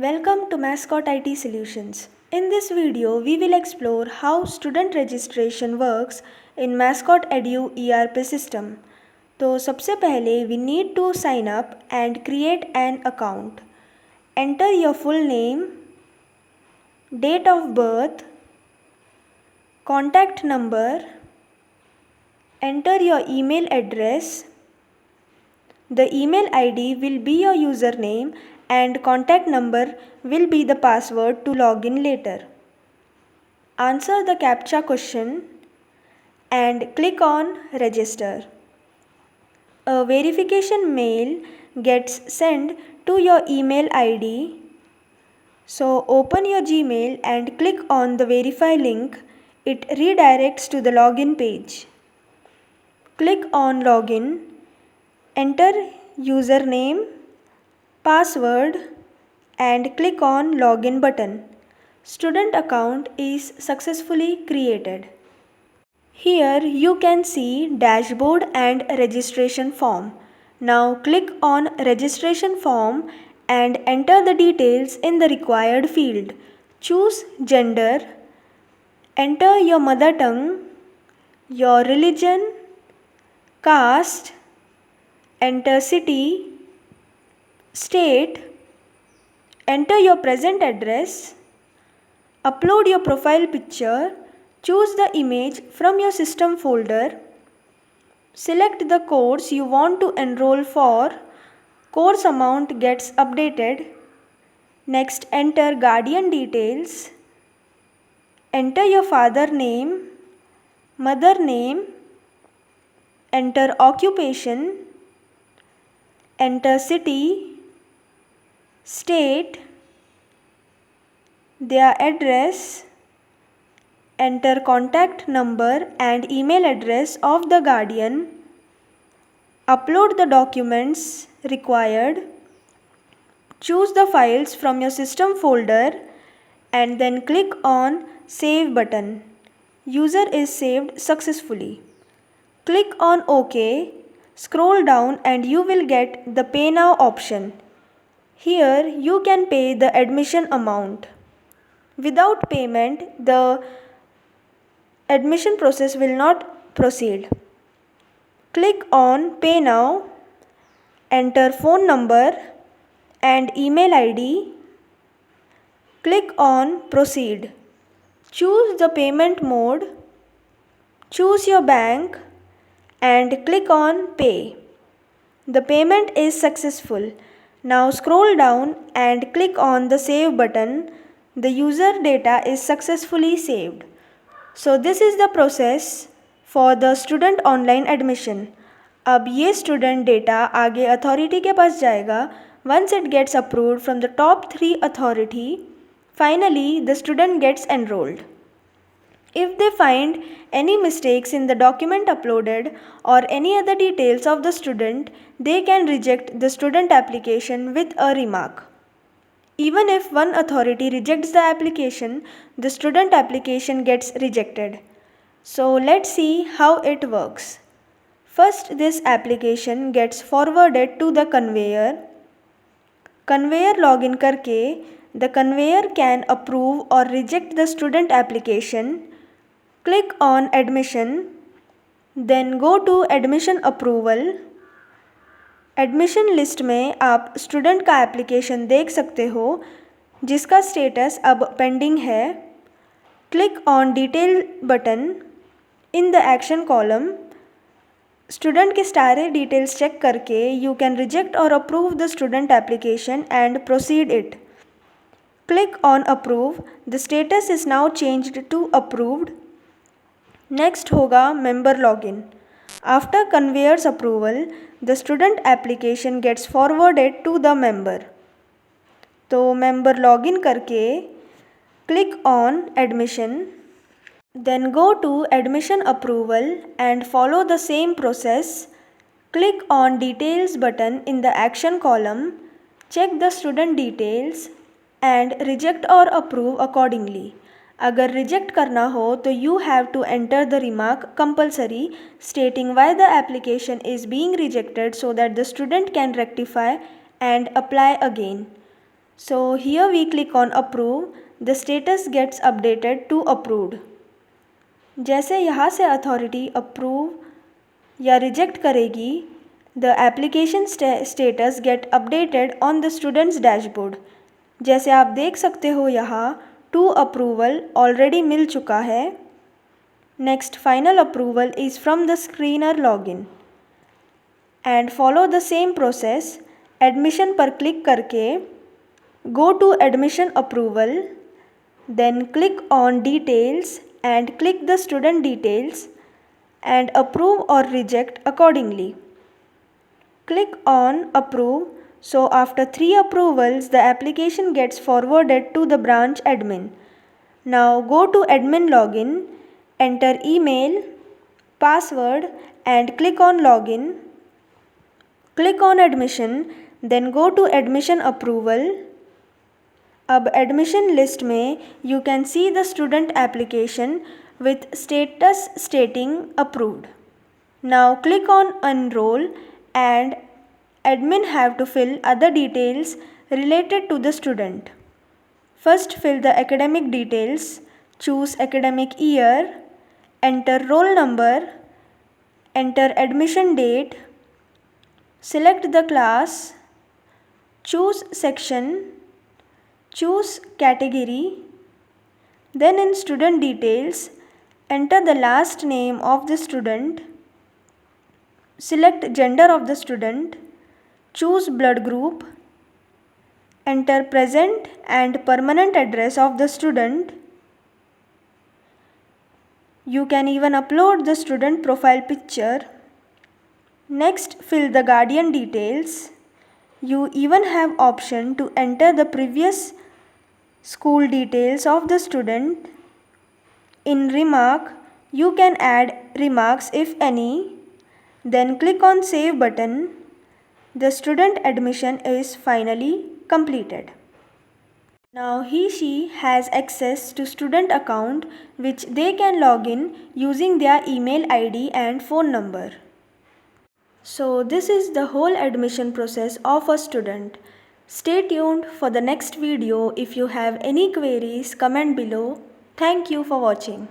Welcome to Mascot IT Solutions. In this video, we will explore how student registration works in Mascot Edu ERP system. तो सबसे पहले we need to sign up and create an account. Enter your full name, date of birth, contact number, enter your email address. The email ID will be your username and contact number will be the password to log in later. Answer the CAPTCHA question and click on register. A verification mail gets sent to your email ID. So open your Gmail and click on the verify link. It redirects to the login page. Click on login. Enter username, password and click on login button. Student account is successfully created. Here you can see dashboard and registration form. Now click on registration form and enter the details in the required field. Choose gender, enter your mother tongue, your religion, caste, enter city, state, enter your present address, upload your profile picture, choose the image from your system folder, select the course you want to enroll for, course amount gets updated, next enter guardian details, enter your father name, mother name, enter occupation, enter city, state, their address, enter contact number and email address of the guardian, upload the documents required, choose the files from your system folder and then click on Save button. User is saved successfully. Click on OK, scroll down and you will get the Pay Now option. Here you can pay the admission amount. Without payment, the admission process will not proceed. Click on Pay Now, enter phone number and email ID. Click on Proceed. Choose the payment mode, choose your bank and click on Pay. The payment is successful. Now scroll down and click on the Save button. The user data is successfully saved. So this is the process for the student online admission. अब ये student data आगे authority के पास जाएगा. Once it gets approved from the top 3 authority, finally the student gets enrolled. If they find any mistakes in the document uploaded or any other details of the student, they can reject the student application with a remark. Even if one authority rejects the application, the student application gets rejected. So let's see how it works. First, this application gets forwarded to the conveyor. Conveyor login करके the conveyor can approve or reject the student application. Click on admission, then go to admission approval. Admission list में आप student का application देख सकते हो जिसका status अब pending है. Click on detail button in the action column. Student के सारे डिटेल्स चेक करके यू कैन रिजेक्ट और approve the student application and proceed it. Click on approve. The status is now changed to approved. Next होगा member login. After conveyor's approval, the student application gets forwarded to the member. तो member login करके click on admission, then go to admission approval and follow the same process. Click on details button in the action column, check the student details and reject or approve accordingly. अगर reject करना हो तो you have to enter the remark compulsory stating why the application is being rejected so that the student can rectify and apply again. So here we click on approve, the status gets updated to approved. जैसे यहाँ से authority approve या reject करेगी, the application status get updated on the students dashboard. जैसे आप देख सकते हो यहाँ टू अप्रूवल ऑलरेडी मिल चुका है। Next final approval is from the screener login and follow the same process. Admission पर क्लिक करके go to admission approval, then click on details and click the student details and approve or reject accordingly. Click on approve. So after 3 approvals, the application gets forwarded to the branch admin. Now go to admin login, enter email, password and click on login. Click on admission, then go to admission approval. अब admission list में you can see the student application with status स्टेटिंग approved. Now click on enrol and admin have to fill other details related to the student. First fill the academic details, choose academic year, enter roll number, enter admission date, select the class, choose section, choose category, then in student details, enter the last name of the student, select gender of the student, choose blood group, enter present and permanent address of the student. You can even upload the student profile picture. Next, fill the guardian details. You even have option to enter the previous school details of the student. In remark, you can add remarks if any. Then click on save button. The student admission is finally completed. Now he/she has access to student account which they can log in using their email ID and phone number. So this is the whole admission process of a student. Stay tuned for the next video. If you have any queries, comment below. Thank you for watching.